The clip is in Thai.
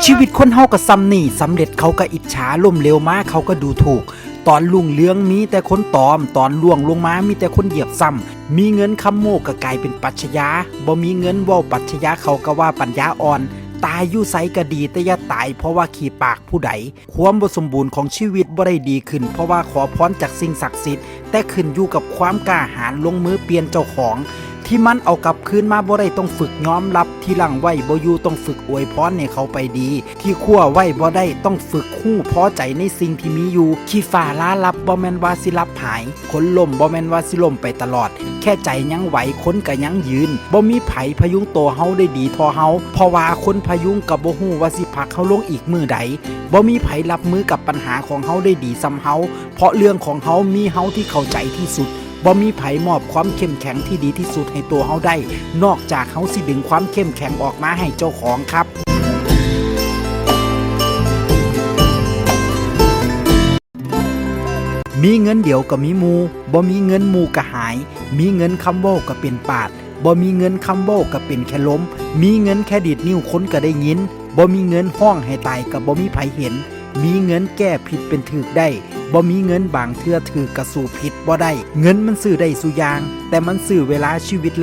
ชีวิตคนเฮาก็ซ้ำนี่สำเร็จเขาก็อิจฉาล่มเหลวมาเขาก็ดูถูกตอนลุ่งเรืองมีแต่คนตอมตอนล่วงลงมามีแต่คนเหยียบซ้ำมีเงินคำโมกก็กลายเป็นปรัชญาบ่มีเงินเว้าปรัชญาเขาก็ว่าปัญญาอ่อนตายอยู่ไสก็ดีแต่อย่าตายเพราะว่าขี้ปากผู้ใดความบ่สมบูรณ์ของชีวิตบ่ได้ดีขึ้นเพราะว่าขอพรจากสิ่งศักดิ์สิทธิ์แต่ขึ้นอยู่กับความกล้าหาญลงมือเปลี่ยนเจ้าของที่มันเอากลับคืนมาบ่ได้ต้องฝึกยอมรับที่หลังไว้บ่อยู่ต้องฝึกอวยพรให้เขาไปดีที่คั่วไว้บ่ได้ต้องฝึกฮู้พอใจในสิ่งที่มีอยู่ขี้ฟ้าล้าลับบ่แม่นว่าสิลับหายคนล่มบ่แม่นว่าสิล่มไปตลอดแค่ใจยังไหวคนก็ยังยืนบ่มีไผพยุงตัวเฮาได้ดีเท่าเฮาเพราะว่าคนพยุงก็บ่ฮู้ว่าสิผลักเฮาลงอีกมื้อใดบ่มีไผรับมือกับปัญหาของเฮาได้ดีส่ำเฮาเพราะเรื่องของเฮามีเฮาที่เข้าใจที่สุดบ่มีไผมอบความเข้มแข็งที่ดีที่สุดให้ตัวเฮาได้นอกจากเฮาสิดึงความเข้มแข็งออกมาให้เจ้าของครับมีเงินเดี๋ยวก็มีหมู่บ่มีเงินหมู่ก็หายมีเงินคำเว้าก็เป็นปาดบ่มีเงินคำเว้าก็เป็นแค่ลมมีเงินแค่ดีดนิ้วคนก็ได้ยินบ่มีเงินห้องให้ตายก็บ่มีไผเห็นมีเงินแก้ผิดเป็นถูกได้บ่มีเงินบางเทื่อถูกกระสู่ผิดบ่ได้เงินมันซื้อได้สุอย่างแต่มันซื้อเวลาชีวิตเรา